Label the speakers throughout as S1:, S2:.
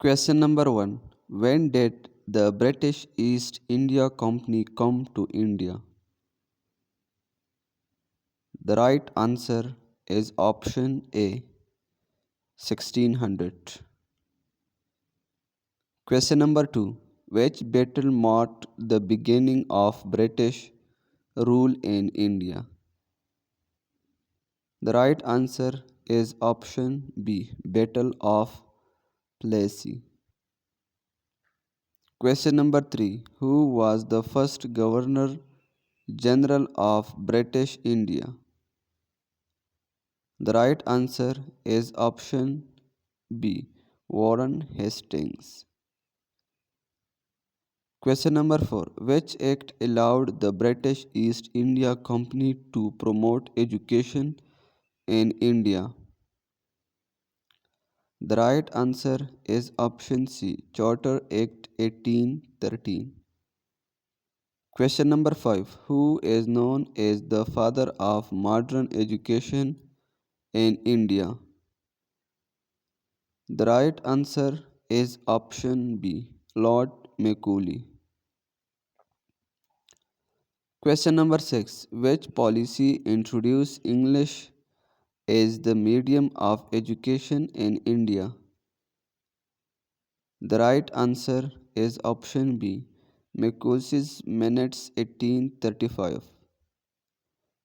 S1: Question number 1. When did the British East India Company come to India? The right answer is option A, 1600. Question number 2. Which battle marked the beginning of British rule in India? The right answer is option B, Battle of Plassey. Question number 3. Who was the first Governor General of British India? The right answer is option B, Warren Hastings. Question number 4. Which act allowed the British East India Company to promote education in India? The right answer is option C, Charter Act 1813. Question number 5. Who is known as the father of modern education in India? The right answer is option B, Lord Macaulay. Question number 6. Which policy introduced English as the medium of education in India? The right answer is option B, Macaulay's Minutes 1835.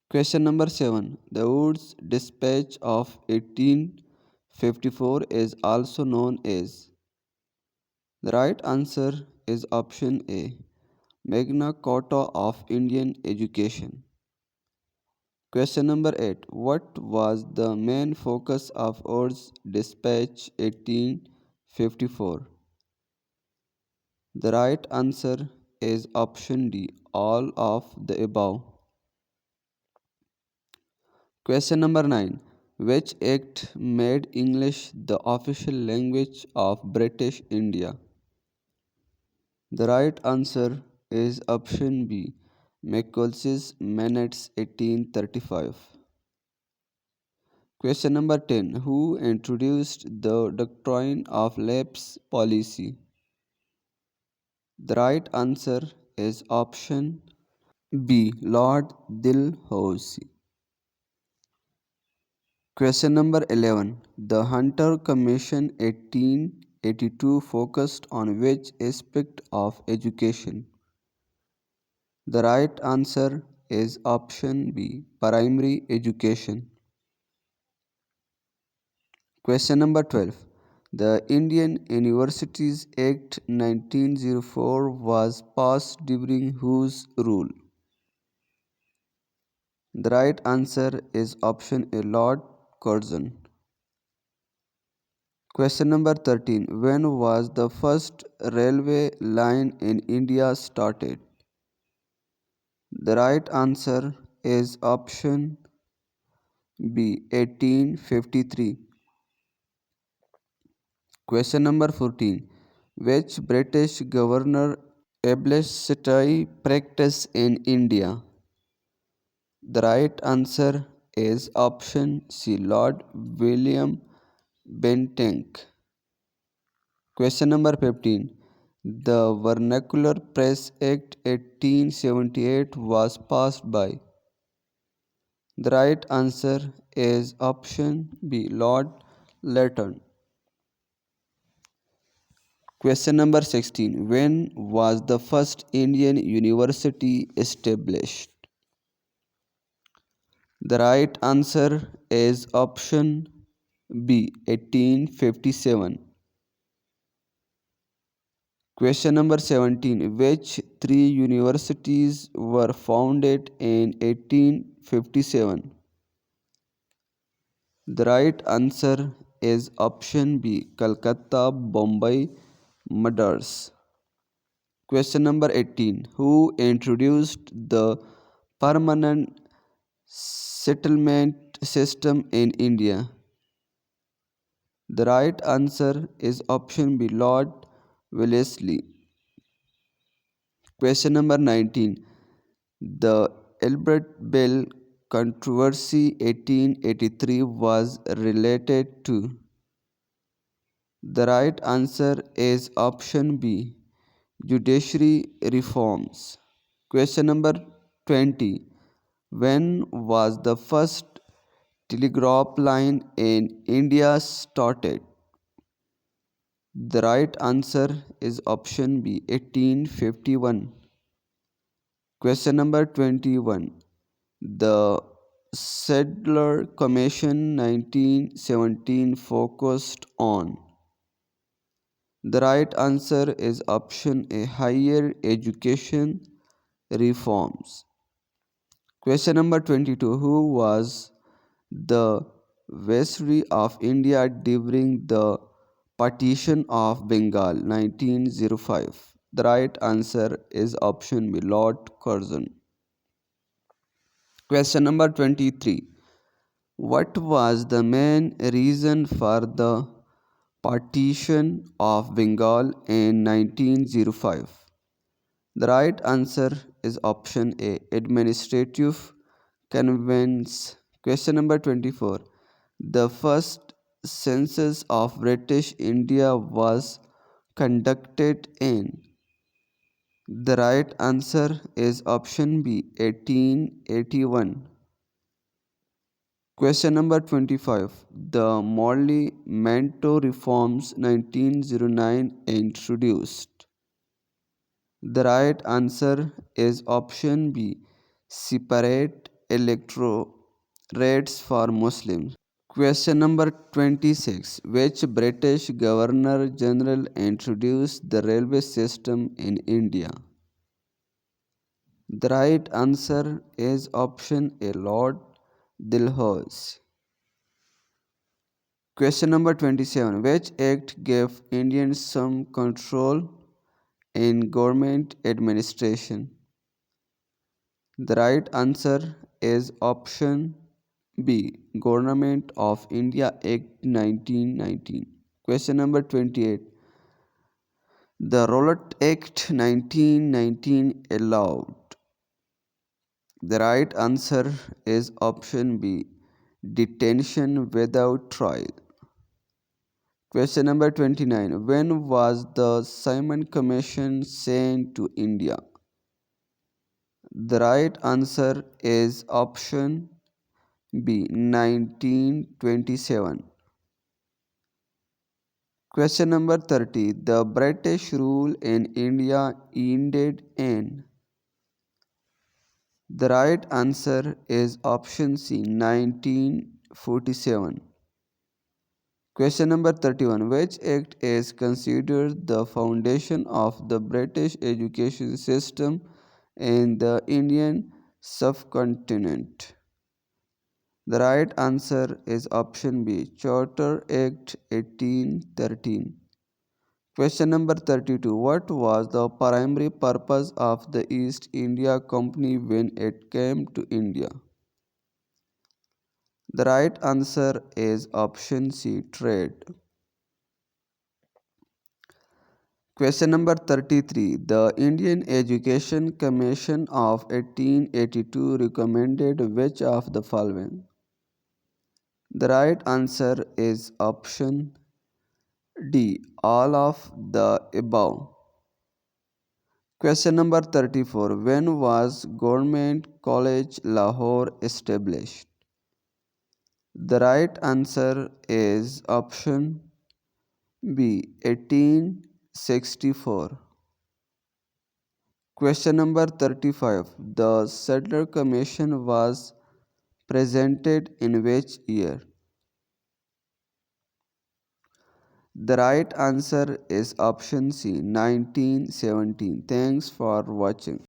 S1: Question number 7. The Woods Dispatch of 1854 is also known as. The right answer is option A, Magna Carta of Indian Education. Question number 8. What was the main focus of Woods Dispatch 1854? The right answer is option D, all of the above. Question number 9. Which act made English the official language of British India? The right answer is option B, Macaulay's Minutes 1835. Question number 10. Who introduced the doctrine of lapse policy? The right answer is option B, Lord Dalhousie. Question number 11. The Hunter Commission 1882 focused on which aspect of education? The right answer is option B, primary education. Question number 12. The Indian Universities Act 1904 was passed during whose rule? The right answer is option A, Lord Curzon. Question number 13. When was the first railway line in India started? The right answer is option B, 1853. Question number 14. Which British governor established practice in India? The right answer is option C, Lord William Bentinck. Question number 15. The Vernacular Press Act 1878 was passed by. The right answer is option B, Lord Lytton. Question number 16. When was the first Indian university established? The right answer is option B, 1857. Question number 17. Which three universities were founded in 1857? The right answer is option B, Calcutta, Bombay, Madras. Question number 18. Who introduced the permanent settlement system in India? The right answer is option B, Lord Wellesley. Question number 19. The Albert Bell controversy 1883 was related to. The right answer is option B, judiciary reforms. Question number 20. When was the first telegraph line in India started? The right answer is option B, 1851. Question number 21. The Sadler Commission 1917 focused on. The right answer is option A, higher education reforms. Question number 22. Who was the Viceroy of India during the partition of Bengal 1905? The right answer is option B, Lord Curzon. Question number 23. What was the main reason for the partition of Bengal in 1905? The right answer is option A, administrative convenience. Question number 24. The first census of British India was conducted in. The right answer is option B, 1881. Question number 25. The Morley Manto reforms 1909 introduced. The right answer is option B, separate electorates for Muslims. Question number 26. Which British Governor General introduced the railway system in India? The right answer is option A, Lord Dalhousie. Question number 27. Which act gave Indians some control in government administration? The right answer is option B, Government of India Act 1919. Question number 28. The Rowlatt Act 1919 allowed. The right answer is option B, detention without trial. Question number 29. When was the Simon Commission sent to India? The right answer is option B, 1927. Question number 30. The British rule in India ended in. The right answer is option C, 1947. Question number 31. Which act is considered the foundation of the British education system in the Indian subcontinent? The right answer is option B, Charter Act 1813. Question number 32. What was the primary purpose of the East India Company when it came to India? The right answer is option C, trade. Question number 33. The Indian Education Commission of 1882 recommended which of the following? The right answer is option D, all of the above. Question number 34. When was Government College Lahore established? The right answer is option B, 1864. Question number 35. The Sadler Commission was presented in which year? The right answer is option C, 1917. Thanks for watching.